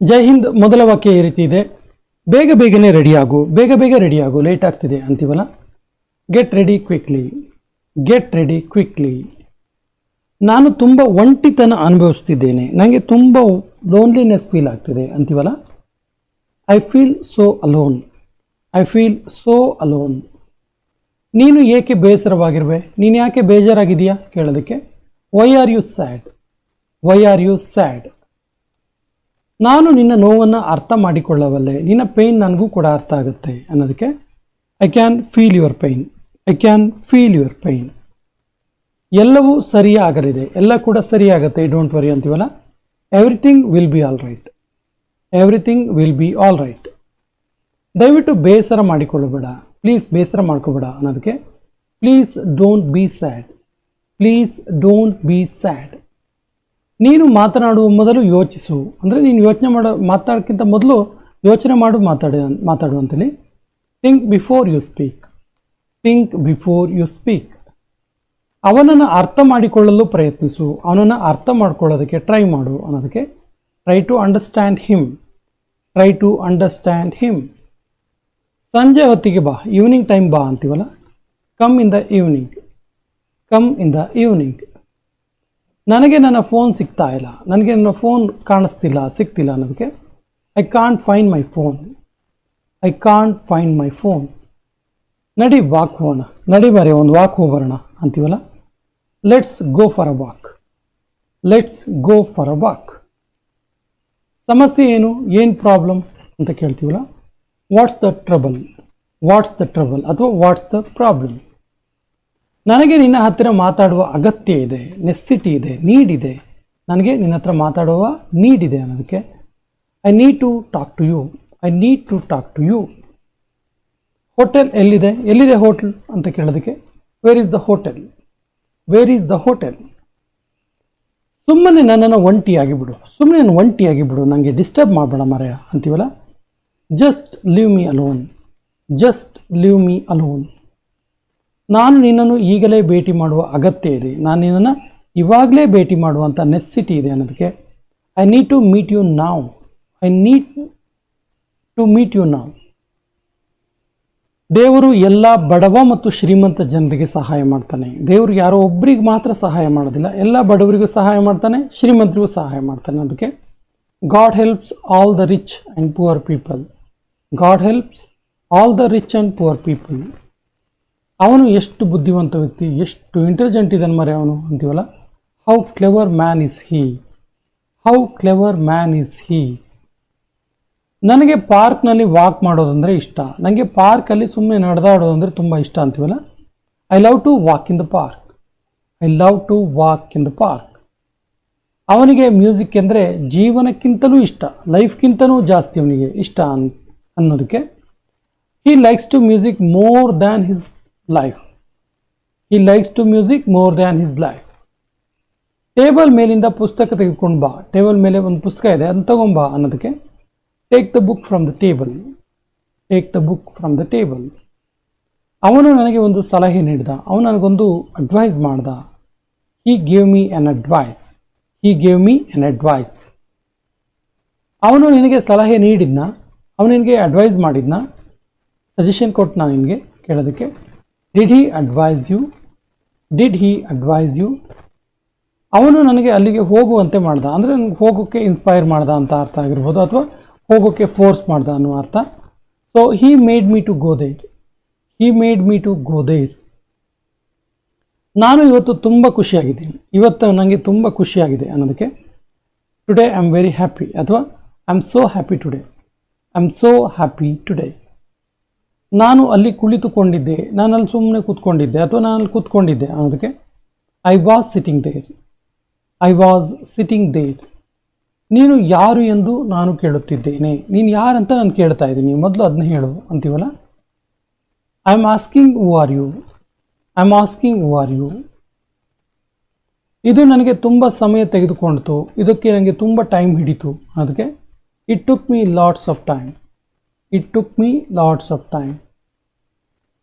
ಜೈ ಹಿಂದ್ ಮೊದಲ ವಾಕ್ಯ ಈ ರೀತಿ ಇದೆ. ಬೇಗ ಬೇಗನೆ ರೆಡಿಯಾಗು, ಬೇಗ ಬೇಗ ರೆಡಿಯಾಗು, ಲೇಟ್ ಆಗ್ತಿದೆ ಅಂತೀವಲ್ಲ. Get ready quickly, get ready quickly. ನಾನು ತುಂಬ ಒಂಟಿತನ ಅನುಭವಿಸ್ತಿದ್ದೇನೆ, ನನಗೆ ತುಂಬ ಲೋನ್ಲಿನೆಸ್ ಫೀಲ್ ಆಗ್ತಿದೆ ಅಂತೀವಲ್ಲ. I feel so alone, I feel so alone. ನೀನು ಏಕೆ ಬೇಸರವಾಗಿರುವೆ, ನೀನು ಯಾಕೆ ಬೇಜಾರಾಗಿದೆಯಾ ಕೇಳೋದಕ್ಕೆ why are you sad, why are you sad. ನಾನು ನಿನ್ನ ನೋವನ್ನು ಅರ್ಥ ಮಾಡಿಕೊಳ್ಳಬಲ್ಲೆ, ನಿನ್ನ ಪೇಯ್ನ್ ನನಗೂ ಕೂಡ ಅರ್ಥ ಆಗುತ್ತೆ ಅನ್ನೋದಕ್ಕೆ I can feel your pain, I can feel your pain. ಎಲ್ಲವೂ ಸರಿಯಾಗಲಿದೆ, ಎಲ್ಲ ಕೂಡ ಸರಿಯಾಗುತ್ತೆ, ಡೋಂಟ್ ವರಿ ಅಂತೀವಲ್ಲ. Everything will be all right, everything will be all right. ದಯವಿಟ್ಟು ಬೇಸರ ಮಾಡಿಕೊಳ್ಳಬೇಡ, ಪ್ಲೀಸ್ ಬೇಸರ ಮಾಡ್ಕೋಬೇಡ ಅನ್ನೋದಕ್ಕೆ please don't be sad, please don't be sad. ನೀನು ಮಾತನಾಡುವ ಮೊದಲು ಯೋಚಿಸು, ಅಂದರೆ ನೀನು ಯೋಚನೆ ಮಾತಾಡೋಕ್ಕಿಂತ ಮೊದಲು ಯೋಚನೆ ಮಾತಾಡು ಅಂತೇಳಿ. Think before you speak, think before you speak. ಅವನನ್ನು ಅರ್ಥ ಮಾಡಿಕೊಳ್ಳಲು ಪ್ರಯತ್ನಿಸು, ಅವನನ್ನು ಅರ್ಥ ಮಾಡ್ಕೊಳ್ಳೋದಕ್ಕೆ ಟ್ರೈ ಮಾಡು ಅನ್ನೋದಕ್ಕೆ try to understand him, try to understand him. ಸಂಜೆ ಹೊತ್ತಿಗೆ ಬಾ, ಈವ್ನಿಂಗ್ ಟೈಮ್ ಬಾ ಅಂತೀವಲ್ಲ. Come in the evening, come in the evening. ನನಗೆ ನನ್ನ ಫೋನ್ ಸಿಗ್ತಾ ಇಲ್ಲ, ನನಗೆ ನನ್ನ ಫೋನ್ ಕಾಣಿಸ್ತಿಲ್ಲ, ಸಿಗ್ತಿಲ್ಲ ಅನ್ನೋದಕ್ಕೆ I can't find my phone, I can't find my phone. ನಡಿ ವಾಕ್ ಹೋಗೋಣ, ನಡಿ ಮರೆ ಒಂದು ವಾಕ್ ಹೋಗೋಣ ಅಂತೀವಲ್ಲ. Let's go for a walk, let's go for a walk. ಸಮಸ್ಯೆ ಏನು, ಏನು ಪ್ರಾಬ್ಲಮ್ ಅಂತ ಕೇಳ್ತೀವಲ್ಲ. What's the trouble, what's the trouble ಅಥವಾ ವಾಟ್ಸ್ ದ ಪ್ರಾಬ್ಲಮ್. ನನಗೆ ನಿನ್ನ ಹತ್ತಿರ ಮಾತಾಡುವ ಅಗತ್ಯ ಇದೆ, ನೆಸ್ಸಿಟಿ ಇದೆ, ನೀಡ್ ಇದೆ. ನನಗೆ ನಿನ್ನ ಹತ್ರ ಮಾತಾಡುವ ನೀಡ್ ಇದೆ ಅನ್ನೋದಕ್ಕೆ I need to talk to you, I need to talk to you. Hotel ಎಲ್ಲಿದೆ, ಎಲ್ಲಿದೆ ಹೋಟೆಲ್ ಅಂತ ಕೇಳೋದಕ್ಕೆ where is the hotel, where is the hotel. ಸುಮ್ಮನೆ ನನ್ನನ್ನು ಒಂಟಿಯಾಗಿ ಬಿಡು, ಸುಮ್ಮನೆ ನಾನು ಒಂಟಿಯಾಗಿ ಬಿಡು, ನನಗೆ ಡಿಸ್ಟರ್ಬ್ ಮಾಡಬೇಡ ಮರೆಯ ಅಂತೀವಲ್ಲ. Just leave me alone, just leave me alone. ನಾನು ನಿನ್ನನ್ನು ಈಗಲೇ ಭೇಟಿ ಮಾಡುವ ಅಗತ್ಯ ಇದೆ, ನಾನು ನಿನ್ನನ್ನು ಇವಾಗಲೇ ಭೇಟಿ ಮಾಡುವಂಥ ನೆಸ್ಸಿಟಿ ಇದೆ ಅನ್ನೋದಕ್ಕೆ I need to meet you now, I need to meet you now. ದೇವರು ಎಲ್ಲ ಬಡವ ಮತ್ತು ಶ್ರೀಮಂತ ಜನರಿಗೆ ಸಹಾಯ ಮಾಡ್ತಾನೆ. ದೇವರು ಯಾರೋ ಒಬ್ಬರಿಗೆ ಮಾತ್ರ ಸಹಾಯ ಮಾಡೋದಿಲ್ಲ, ಎಲ್ಲ ಬಡವರಿಗೂ ಸಹಾಯ ಮಾಡ್ತಾನೆ, ಶ್ರೀಮಂತರಿಗೂ ಸಹಾಯ ಮಾಡ್ತಾನೆ. ಅದಕ್ಕೆ god helps all the rich and poor people, god helps all the rich and poor people. ಅವನು ಎಷ್ಟು ಬುದ್ಧಿವಂತ ವ್ಯಕ್ತಿ, ಎಷ್ಟು ಇಂಟೆಲಿಜೆಂಟ್ ಇದ್ದಾನೆ ಮರೆ ಅವನು ಅಂತೀವಲ್ಲ. How clever man is he, how clever man is he. ನನಗೆ ಪಾರ್ಕ್ನಲ್ಲಿ ವಾಕ್ ಮಾಡೋದಂದರೆ ಇಷ್ಟ, ನನಗೆ ಪಾರ್ಕಲ್ಲಿ ಸುಮ್ಮನೆ ನಡೆದಾಡೋದಂದರೆ ತುಂಬ ಇಷ್ಟ ಅಂತೀವಲ್ಲ. I love to walk in the park, I love to walk in the park. ಅವನಿಗೆ ಮ್ಯೂಸಿಕ್ ಅಂದರೆ ಜೀವನಕ್ಕಿಂತಲೂ ಇಷ್ಟ, ಲೈಫ್ಗಿಂತಲೂ ಜಾಸ್ತಿ ಅವನಿಗೆ ಇಷ್ಟ ಅನ್ನೋದಕ್ಕೆ he likes to music more than his life, he likes to music more than his life. Table ಮೇಲಿಂದ ಪುಸ್ತಕ ತೆಗೆದುಕೊಂಡು ಬಾ, ಟೇಬಲ್ ಮೇಲೆ ಒಂದು ಪುಸ್ತಕ ಇದೆ ಅದನ್ನು ತಗೊಂಬಾ ಅನ್ನೋದಕ್ಕೆ take the book from the table, take the book from the table. ಅವನು ನನಗೆ ಒಂದು ಸಲಹೆ ನೀಡಿದ, ಅವನು ನನಗೊಂದು ಅಡ್ವೈಸ್ ಮಾಡ್ದ. he gave me an advice, he gave me an advice. ಅವನು ನಿನಗೆ ಸಲಹೆ ನೀಡಿದ್ನ, ಅವನು ನಿನಗೆ ಅಡ್ವೈಸ್ ಮಾಡಿದ್ನ, ಸಜೆಷನ್ ಕೊಟ್ಟನ ನಿನಗೆ ಕೇಳೋದಕ್ಕೆ did he advise you, did he advise you. ಅವನು ನನಗೆ ಅಲ್ಲಿಗೆ ಹೋಗುವಂತೆ ಮಾಡ್ದ, ಅಂದರೆ ನನಗೆ ಹೋಗೋಕ್ಕೆ ಇನ್ಸ್ಪೈರ್ ಮಾಡ್ದ ಅಂತ ಅರ್ಥ ಆಗಿರ್ಬೋದು, ಅಥವಾ ಹೋಗೋಕ್ಕೆ ಫೋರ್ಸ್ ಮಾಡ್ದ ಅನ್ನೋ ಅರ್ಥ. So he made me to go there, he made me to go there. ನಾನು ಇವತ್ತು ತುಂಬ ಖುಷಿಯಾಗಿದ್ದೀನಿ, ಇವತ್ತು ನನಗೆ ತುಂಬ ಖುಷಿಯಾಗಿದೆ ಅನ್ನೋದಕ್ಕೆ today I am very happy ಅಥವಾ I am so happy today, I am so happy today. ನಾನು ಅಲ್ಲಿ ಕುಳಿತುಕೊಂಡಿದ್ದೆ, ನಾನು ಅಲ್ಲಿ ಸುಮ್ಮನೆ ಕೂತ್ಕೊಂಡಿದ್ದೆ ಅಥವಾ ನಾನು ಅಲ್ಲಿ ಕೂತ್ಕೊಂಡಿದ್ದೆ ಅನ್ನೋದಕ್ಕೆ I was sitting there, I was sitting there. ನೀನು ಯಾರು ಎಂದು ನಾನು ಕೇಳುತ್ತಿದ್ದೇನೆ, ನೀನು ಯಾರಂತ ನಾನು ಕೇಳ್ತಾ ಇದ್ದೀನಿ, ಮೊದಲು ಅದನ್ನ ಹೇಳು ಅಂತೀವಲ್ಲ. I am asking who are you, I am asking who are you. ಇದು ನನಗೆ ತುಂಬ ಸಮಯ ತೆಗೆದುಕೊಂಡಿತು, ಇದಕ್ಕೆ ನನಗೆ ತುಂಬ ಟೈಮ್ ಹಿಡಿತು ಅದಕ್ಕೆ it took me lots of time, it took me lots of time.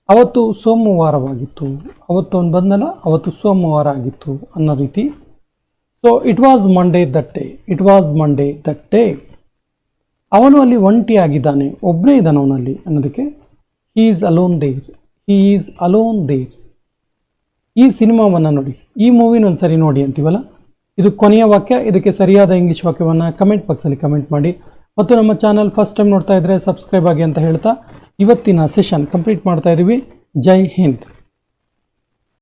ಅವತ್ತು ಸೋಮವಾರವಾಗಿತ್ತು, ಅವತ್ತು ಅವನು ಬಂದಲ್ಲ, ಅವತ್ತು ಸೋಮವಾರ ಆಗಿತ್ತು ಅನ್ನೋ ರೀತಿ. So it was Monday that day, it was Monday that day. ಅವನು ಅಲ್ಲಿ ಒಂಟಿಯಾಗಿದ್ದಾನೆ, ಒಬ್ಬನೇ ಇದ್ದಾನೆ ಅವನಲ್ಲಿ ಅನ್ನೋದಕ್ಕೆ he is alone there, he is alone there. ಈ ಸಿನಿಮಾವನ್ನು ನೋಡಿ, ಈ ಮೂವಿನ ಒಂದು ಸರಿ ನೋಡಿ ಅಂತೀವಲ್ಲ, ಇದು ಕೊನೆಯ ವಾಕ್ಯ. ಇದಕ್ಕೆ ಸರಿಯಾದ ಇಂಗ್ಲೀಷ್ ವಾಕ್ಯವನ್ನು ಕಮೆಂಟ್ ಬಾಕ್ಸಲ್ಲಿ ಕಮೆಂಟ್ ಮಾಡಿ. ಮತ್ತು ನಮ್ಮ ಚಾನಲ್ ಫಸ್ಟ್ ಟೈಮ್ ನೋಡ್ತಾ ಇದ್ದರೆ ಸಬ್ಸ್ಕ್ರೈಬ್ ಆಗಿ ಅಂತ ಹೇಳ್ತಾ ಇವತ್ತಿನ ಸೆಷನ್ ಕಂಪ್ಲೀಟ್ ಮಾಡ್ತಾ ಇದ್ದೀವಿ. ಜೈ ಹಿಂದ್.